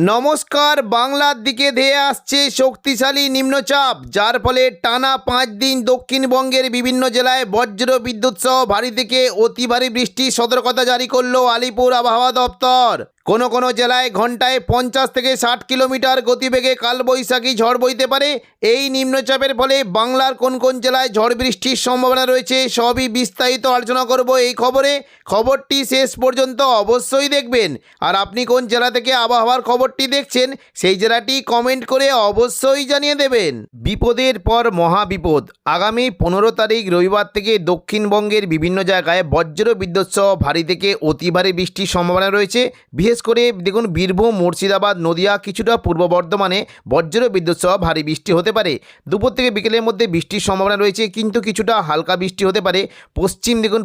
নমস্কার। বাংলার দিকে ধেয়ে আসছে শক্তিশালী নিম্নচাপ, যার ফলে টানা 5 দিন দক্ষিণবঙ্গের বিভিন্ন জেলায় বজ্র বিদ্যুৎ সহ ভারী থেকে অতি ভারী বৃষ্টির সতর্কতা জারি করলো আলিপুর আবহাওয়া দপ্তর। কোনো কোনো জেলায় ঘন্টায় 50 থেকে 60 কিলোমিটার গতিবেগে কালবৈশাখী ঝড় বইতে পারে। এই নিম্নচাপের ফলে বাংলার কোন কোন জেলায় ঝড় বৃষ্টির সম্ভাবনা রয়েছে সবই বিস্তারিত আলোচনা করব এই খবরে। খবরটি শেষ পর্যন্ত অবশ্যই দেখবেন। আর আপনি কোন জেলা থেকে আবহাওয়ার খবরটি দেখছেন সেই জেলাটি কমেন্ট করে অবশ্যই জানিয়ে দেবেন। বিপদের পর মহাবিপদ। আগামী 15 তারিখ রবিবার থেকে দক্ষিণবঙ্গের বিভিন্ন জায়গায় বজ্র বিদ্যুৎ সহ ভারী থেকে অতি ভারী বৃষ্টির সম্ভাবনা রয়েছে। বিশেষ করে দেখুন বীরভূম, মুর্শিদাবাদ, নদিয়া, কিছুটা পূর্ব বর্ধমানে বজ্র বিদ্যুৎ সহ ভারী বৃষ্টি হতে পারে। দুপুর থেকে বিকেলের মধ্যে বৃষ্টির সম্ভাবনা রয়েছে, কিন্তু কিছুটা হালকা বৃষ্টি হতে পারে।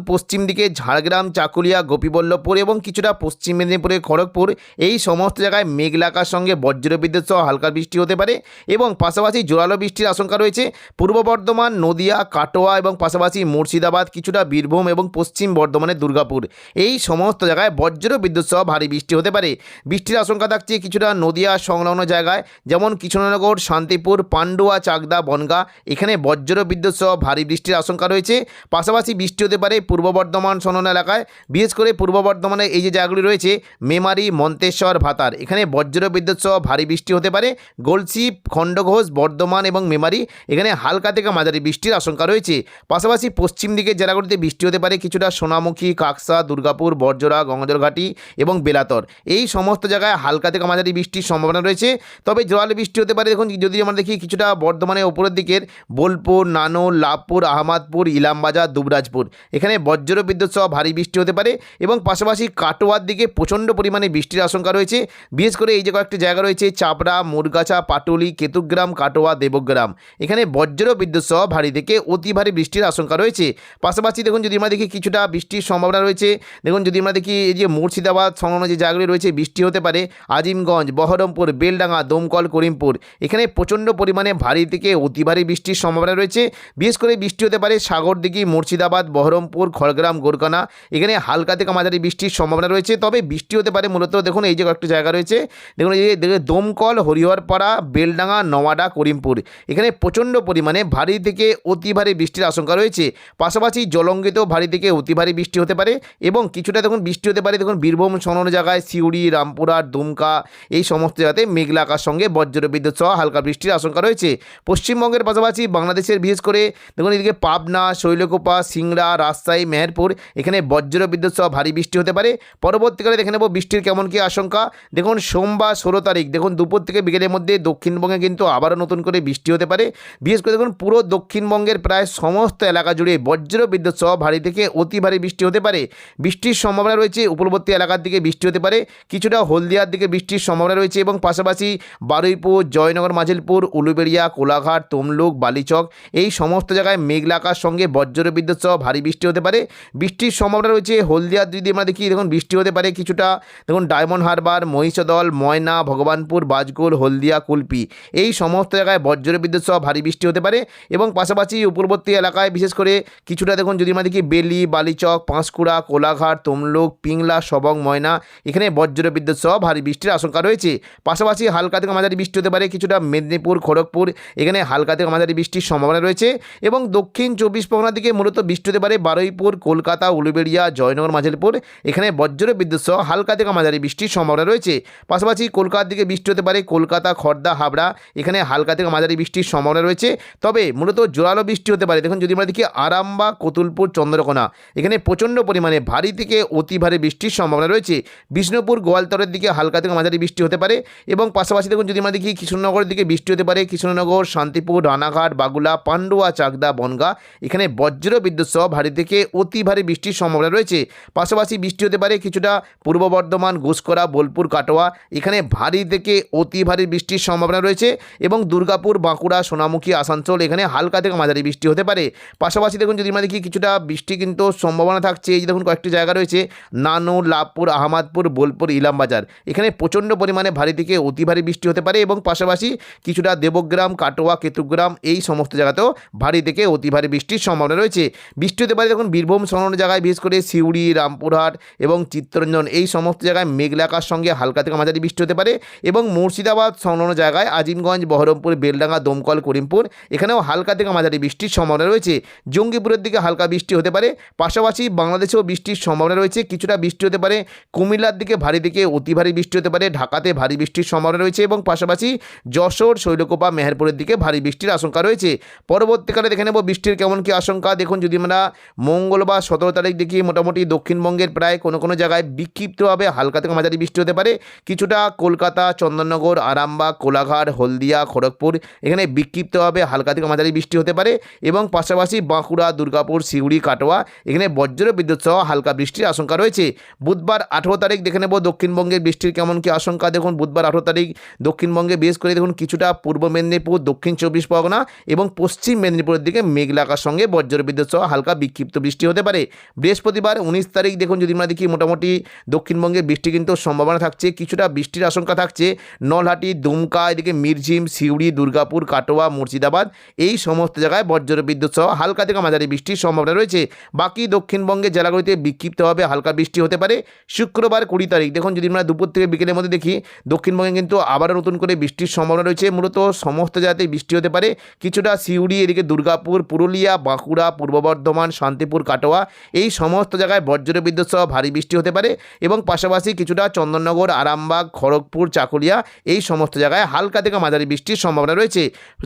পশ্চিম দিকে ঝাড়গ্রাম, চাকুলিয়া, গোপীবল্লভপুর এবং কিছুটা পশ্চিম মেদিনীপুরে খড়গপুর, এই সমস্ত জায়গায় মেঘলা আকাশের সঙ্গে বজ্র বিদ্যুৎ সহ হালকা বৃষ্টি হতে পারে এবং পাশাপাশি জোরালো বৃষ্টির আশঙ্কা রয়েছে পূর্ব বর্ধমান, নদিয়া, কাটোয়া এবং পাশাপাশি মুর্শিদাবাদ, কিছুটা বীরভূম এবং পশ্চিম বর্ধমানের দুর্গাপুর, এই সমস্ত জায়গায় বজ্র বিদ্যুৎ সহ ভারী বৃষ্টি হতে পারে। বৃষ্টির আশঙ্কা থাকছে কিছুটা নদিয়া সংলগ্ন জায়গায়, যেমন কৃষ্ণনগর, শান্তিপুর, পান্ডুয়া, চাকদা, বনগাঁ, এখানে বজ্র বিদ্যুৎ সহ ভারী বৃষ্টির আশঙ্কা রয়েছে। পাশাপাশি বৃষ্টি হতে পারে পূর্ব বর্ধমান সংলগ্ন এলাকায়, বিশেষ করে পূর্ব বর্ধমানে এই যে জায়গাগুলি রয়েছে মেমারি, মন্তেশ্বর, ভাতার, এখানে বজ্র বিদ্যুৎ সহ ভারী বৃষ্টি হতে পারে। গলসি, খণ্ডঘোষ, বর্ধমান এবং মেমারি, এখানে হালকা থেকে মাঝারি বৃষ্টির আশঙ্কা রয়েছে। পাশাপাশি পশ্চিম দিকের জেলাগুলিতে বৃষ্টি হতে পারে কিছুটা সোনামুখী, কাকসা, দুর্গাপুর, বড়জোড়া, গঙ্গাজলঘাটি এবং বেলাতর, এই সমস্ত জায়গায় হালকা থেকে মাঝারি বৃষ্টির সম্ভাবনা রয়েছে। তবে জোরালো বৃষ্টি হতে পারে। দেখুন যদি আমরা দেখি কিছুটা বর্ধমানের ওপরের দিকের বোলপুর, নানুর, লাভপুর, আহমদপুর, ইলামবাজার, দুবরাজপুর, এখানে বজ্র বিদ্যুৎ সহ ভারী বৃষ্টি হতে পারে এবং পাশাপাশি কাটোয়ার দিকে প্রচণ্ড পরিমাণে বৃষ্টির আশঙ্কা রয়েছে। বিশেষ করে এই যে কয়েকটি জায়গা রয়েছে চাপড়া, মুরগাছা, পাটুলি, কেতুগ্রাম, কাটোয়া, দেবগ্রাম, এখানে বজ্র বিদ্যুৎ সহ ভারী থেকে অতি ভারী বৃষ্টির আশঙ্কা রয়েছে। পাশাপাশি দেখুন যদি আমরা দেখি কিছুটা বৃষ্টির সম্ভাবনা রয়েছে। দেখুন যদি আমরা দেখি এই যে মুর্শিদাবাদ সংলগ্ন যে জায়গাগুলি রয়েছে বৃষ্টি হতে পারে আজিমগঞ্জ, বহরমপুর, বেলডাঙ্গা, দমকল, করিমপুর, এখানে প্রচণ্ড পরিমাণে ভারী থেকে অতি ভারী বৃষ্টির সম্ভাবনা রয়েছে। বিশেষ করে বৃষ্টি হতে পারে সাগরদিঘি, মুর্শিদাবাদ, বহরমপুর, খড়গ্রাম, গোরকানা, এখানে হালকা থেকে মাঝারি বৃষ্টির সম্ভাবনা রয়েছে। তবে বৃষ্টি হতে পারে মূলত দেখুন এই যে কয়েকটি জায়গা রয়েছে, দেখুন এই যে দমকল, হরিহরপাড়া, বেলডাঙ্গা, নওয়াডা, করিমপুর, এখানে প্রচণ্ড পরিমাণে ভারী থেকে অতি ভারী বৃষ্টির আশঙ্কা রয়েছে। পাশাপাশি জলঙ্গিতেও ভারী থেকে অতি ভারী বৃষ্টি হতে পারে এবং কিছুটা দেখুন বৃষ্টি হতে পারে দেখুন বীরভূম সংলগ্ন জায়গায় সিউড়ি, রামপুরহাট, দুমকা, এই সমস্ত জায়গাতে মেঘলা আকাশের সঙ্গে বজ্র বিদ্যুৎ সহ হালকা বৃষ্টির আশঙ্কা রয়েছে। পশ্চিমবঙ্গের পাশাপাশি বাংলাদেশের বিশেষ করে দেখুন এদিকে পাবনা, শৈলকুপা, সিংড়া, রাজশাহী, মেহেরপুর, এখানে বজ্র বিদ্যুৎ সহ ভারী বৃষ্টি হতে পারে। পরবর্তীকালে দেখে নেব বৃষ্টির কেমন কী আশঙ্কা। দেখুন সোমবার 16 তারিখ দেখুন দুপুর থেকে বিকেলের মধ্যে দক্ষিণবঙ্গে কিন্তু আবারও নতুন করে বৃষ্টি হতে পারে। বিশেষ করে দেখুন পুরো দক্ষিণবঙ্গের প্রায় সমস্ত এলাকা জুড়ে বজ্র বিদ্যুৎ সহ ভারী থেকে অতি ভারী বৃষ্টি হতে পারে। বৃষ্টির সম্ভাবনা রয়েছে উপকূলবর্তী এলাকার দিকে বৃষ্টি হতে পারে, কিছুটা হলদিয়ার দিকে বৃষ্টির সম্ভাবনা রয়েছে এবং পাশাপাশি বারুইপুর, জয়নগর, মাজিলপুর, উলুবেড়িয়া, কোলাঘাট, তমলুক, বালিচক, এই সমস্ত জায়গায় মেঘলা আকাশের সঙ্গে বজ্র বিদ্যুৎ সহ ভারী বৃষ্টি হতে পারে। বৃষ্টির সম্ভাবনা রয়েছে হলদিয়ার যদি আমরা দেখি দেখুন বৃষ্টি হতে পারে কিছুটা দেখুন ডায়মন্ড হারবার, মহিষদল, ময়না, ভগবানপুর, বাজকুল, হলদিয়া, কুলপি, এই সমস্ত জায়গায় বজ্র বিদ্যুৎ সহ ভারী বৃষ্টি হতে পারে এবং পাশাপাশি উপকূলবর্তী এলাকায় বিশেষ করে কিছুটা দেখুন যদি আমরা দেখি বেলি, বালিচক, পাঁশকুড়া, কোলাঘাট, তমলুক, পিংলা, সবং, ময়না, এখানে বজ্র বিদ্যুৎ সহ ভারী বৃষ্টির আশঙ্কা রয়েছে। পাশাপাশি হালকা থেকে মাঝারি বৃষ্টি হতে পারে কিছুটা মেদিনীপুর, খড়গপুর, এখানে হালকা থেকে মাঝারি বৃষ্টির সম্ভাবনা রয়েছে এবং দক্ষিণ 24 পরগনার দিকে মূলত বৃষ্টি হতে পারে বারুইপুর, কলকাতা, উলুবেড়িয়া, জয়নগর, মাজিলপুর, এখানে বজ্র বিদ্যুৎ সহ হালকা থেকে মাঝারি বৃষ্টির সম্ভাবনা রয়েছে। পাশাপাশি কলকাতার দিকে বৃষ্টি হতে পারে কলকাতা, খড়দা, হাবড়া, এখানে হালকা থেকে মাঝারি বৃষ্টির সম্ভাবনা রয়েছে। তবে মূলত জোরালো বৃষ্টি হতে পারে দেখুন যদি আমরা দেখি আরামবাগ, কতুলপুর, চন্দ্রকোনা, এখানে প্রচণ্ড পরিমাণে ভারী থেকে অতি ভারী বৃষ্টির সম্ভাবনা রয়েছে। বিষ্ণুপুর, গোয়ালতরের দিকে হালকা থেকে মাঝারি বৃষ্টি হতে পারে এবং পাশাপাশি দেখুন যদি আমরা দেখি কৃষ্ণনগরের দিকে বৃষ্টি হতে পারে কৃষ্ণনগর, শান্তিপুর, রানাঘাট, বাগুলা, পান্ডুয়া, চাকদা, বনগাঁ, এখানে বজ্র বিদ্যুৎ সহ ভারী থেকে অতি ভারী বৃষ্টির সম্ভাবনা রয়েছে। পাশাপাশি বৃষ্টি হতে পারে কিছুটা পূর্ব বর্ধমান, ঘুষকরা, বোলপুর, কাটোয়া, এখানে ভারী থেকে অতি ভারী বৃষ্টির সম্ভাবনা রয়েছে এবং দুর্গাপুর, বাঁকুড়া, সোনামুখী, আসানসোল, এখানে হালকা থেকে মাঝারি বৃষ্টি হতে পারে। পাশাপাশি দেখুন যদি আমরা দেখি কিছুটা বৃষ্টি কিন্তু সম্ভাবনা থাকছে এই যে দেখুন কয়েকটি জায়গা রয়েছে নানুর, লাভপুর, আহমদপুর, বোলপুর ইলামবাজার এখানে প্রচণ্ড পরিমাণে ভারী থেকে অতি ভারী বৃষ্টি হতে পারে এবং পাশাপাশি কিছুটা দেবগ্রাম কাটোয়া কেতুগ্রাম এই সমস্ত জায়গাতেও ভারী থেকে অতি ভারী বৃষ্টির সম্ভাবনা রয়েছে। বৃষ্টি হতে পারে দেখুন বীরভূম সংলগ্ন জায়গায়, বিশেষ করে সিউড়ি, রামপুরহাট এবং চিত্তরঞ্জন এই সমস্ত জায়গায় মেঘলা আকাশ সঙ্গে হালকা থেকে মাঝারি বৃষ্টি হতে পারে এবং মুর্শিদাবাদ সংলগ্ন জায়গায় আজিমগঞ্জ, বহরমপুর, বেলডাঙ্গা, দমকল, করিমপুর এখানেও হালকা থেকে মাঝারি বৃষ্টির সম্ভাবনা রয়েছে। জঙ্গিপুরের দিকে হালকা বৃষ্টি হতে পারে। পাশাপাশি বাংলাদেশেও বৃষ্টির সম্ভাবনা রয়েছে, কিছুটা বৃষ্টি হতে পারে। কুমিল্লার দিকে ভারী থেকে অতি ভারী বৃষ্টি হতে পারে। ঢাকাতে ভারী বৃষ্টির সম্ভাবনা রয়েছে এবং পাশাপাশি যশোর, শৈলকুপা, মেহেরপুরের দিকে ভারী বৃষ্টির আশঙ্কা রয়েছে। পরবর্তীকালে দেখে নেব বৃষ্টির কেমন কী আশঙ্কা। দেখুন যদি আমরা মঙ্গলবার 17 তারিখ দেখি মোটামুটি দক্ষিণবঙ্গের প্রায় কোনো জায়গায় বিক্ষিপ্তভাবে হালকা থেকে মাঝারি বৃষ্টি হতে পারে। কিছুটা কলকাতা, চন্দননগর, আরামবাগ, কোলাঘাট, হলদিয়া, খড়গপুর এখানে বিক্ষিপ্তভাবে হালকা থেকে মাঝারি বৃষ্টি হতে পারে এবং পাশাপাশি বাঁকুড়া, দুর্গাপুর, সিউড়ি, কাটোয়া এখানে বজ্র বিদ্যুৎ সহ হালকা বৃষ্টির আশঙ্কা রয়েছে। বুধবার 18 তারিখ দেখে নেব দক্ষিণবঙ্গের বৃষ্টির কেমন কী আশঙ্কা। দেখুন বুধবার 18 তারিখ দক্ষিণবঙ্গে বিশেষ করে দেখুন কিছুটা পূর্ব মেদিনীপুর, দক্ষিণ 24 পরগনা এবং পশ্চিম মেদিনীপুরের দিকে মেঘলা আকাশ সঙ্গে বজ্র বিদ্যুৎ সহ হালকা বিক্ষিপ্ত বৃষ্টি হতে পারে। বৃহস্পতিবার 19 তারিখ দেখুন যদি আমরা দেখি মোটামুটি দক্ষিণবঙ্গে বৃষ্টি কিন্তু সম্ভাবনা থাকছে, কিছুটা বৃষ্টির আশঙ্কা থাকছে। নলহাটি, দুমকা এদিকে মিরঝিম, সিউড়ি, দুর্গাপুর, কাটোয়া, মুর্শিদাবাদ এই সমস্ত জায়গায় বজ্র বিদ্যুৎ সহ হালকা থেকে মাঝারি বৃষ্টির সম্ভাবনা রয়েছে। বাকি দক্ষিণবঙ্গের জেলাগুলিতে বিক্ষিপ্তভাবে হালকা বৃষ্টি হতে পারে। শুক্রবার 20 তারিখ দেখুন যদি আমরা দুপুর থেকে বিকেলের মধ্যে দেখি দক্ষিণবঙ্গে কিন্তু আবারও নতুন করে বৃষ্টির সম্ভাবনা রয়েছে। মূলত সমস্ত জায়গাতেই বৃষ্টি হতে পারে। কিছুটা সিউড়ি, এদিকে দুর্গাপুর, পুরুলিয়া, বাঁকুড়া, পূর্ব বর্ধমান, শান্তিপুর, কাটোয়া এই সমস্ত জায়গায় বজ্র বিদ্যুৎ সহ ভারী বৃষ্টি হতে পারে এবং পাশাপাশি কিছুটা চন্দননগর, আরামবাগ, খড়গপুর, চাকুলিয়া এই সমস্ত জায়গায় হালকা থেকে মাঝারি বৃষ্টির সম্ভাবনা রয়েছে।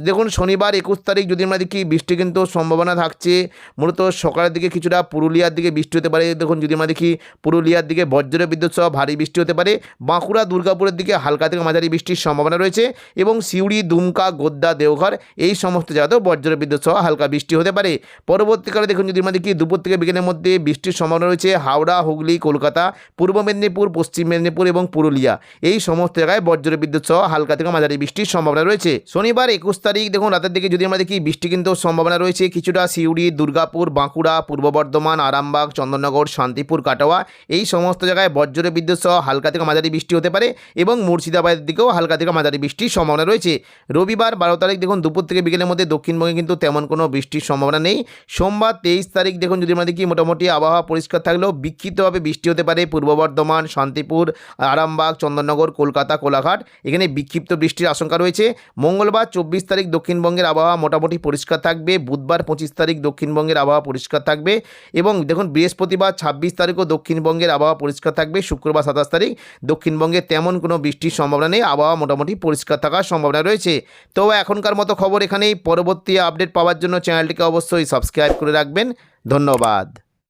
দেখুন শনিবার 21 তারিখ যদি আমরা দেখি বৃষ্টি কিন্তু সম্ভাবনা থাকছে। মূলত সকালের দিকে কিছুটা পুরুলিয়ার দিকে বৃষ্টি হতে পারে। দেখুন যদি আমরা দেখি পুরুলিয়ার দিকে বজ্র বিদ্যুৎ সহ ভারী বৃষ্টি হতে পারে। বাঁকুড়া, দুর্গাপুরের দিকে হালকা থেকে মাঝারি বৃষ্টির সম্ভাবনা রয়েছে এবং সিউড়ি, দুমকা, গোদ্দা, দেওঘর এই সমস্ত জায়গাতেও বজ্র বিদ্যুৎ সহ হালকা বৃষ্টি হতে পারে। পরবর্তীকালে দেখুন যদি আমরা দেখি দুপুর থেকে বিকেলের মধ্যে বৃষ্টির সম্ভাবনা রয়েছে হাওড়া, হুগলি, কলকাতা, পূর্ব মেদিনীপুর, পশ্চিম মেদিনীপুর এবং পুরুলিয়া এই সমস্ত জায়গায় বজ্র বিদ্যুৎ সহ হালকা থেকে মাঝারি বৃষ্টির সম্ভাবনা রয়েছে। শনিবার 21 তারিখ দেখুন রাতের দিকে যদি আমরা দেখি বৃষ্টি কিন্তু সম্ভাবনা রয়েছে। কিছুটা সিউড়ি, দুর্গাপুর, বাঁকুড়া, পূর্ব বর্ধমান, আরামবাগ, চন্দননগর, শান্তিপুর, কাটোয়া এই সমস্ত জায়গায় বজ্র বিদ্যুৎ সহ হালকা থেকে মাঝারি বৃষ্টি হতে পারে এবং মুর্শিদাবাদের দিকেও হালকা থেকে মাঝারি বৃষ্টির সম্ভাবনা রয়েছে। রবিবার 12 তারিখ দেখুন দুপুর থেকে বিকেলের মধ্যে দক্ষিণবঙ্গে কিন্তু তেমন কোনো বৃষ্টির সম্ভাবনা নেই। সোমবার 23 তারিখ দেখুন যদি আমরা দেখি মোটামুটি আবহাওয়া পরিষ্কার থাকলেও বিক্ষিপ্তভাবে বৃষ্টি হতে পারে পূর্ব বর্ধমান, শান্তিপুর, আরামবাগ, চন্দননগর, কলকাতা, কোলাঘাট এখানে বিক্ষিপ্ত বৃষ্টির আশঙ্কা রয়েছে। মঙ্গলবার 24 তারিখ দক্ষিণবঙ্গের আবহাওয়া মোটামুটি পরিষ্কার থাকবে। বুধবার 25 তারিখ দক্ষিণবঙ্গের আবহাওয়া পরিষ্কার থাকবে এবং দেখুন বৃহস্পতিবার 26 তারিখও দক্ষিণবঙ্গের আবহাওয়া পরিষ্কার থাকবে। শুক্রবার 27 তারিখ দক্ষিণবঙ্গে তেমন কোনো বৃষ্টির সম্ভাবনা নেই, আবহাওয়া মোটামুটি পরিষ্কার থাকার সম্ভাবনা রয়েছে। তো এখনকার মতো খবর এখানেই। পরবর্তী আপডেট পাওয়ার জন্য চ্যানেলটিকে অবশ্যই সাবস্ক্রাইব করে রাখবেন। ধন্যবাদ।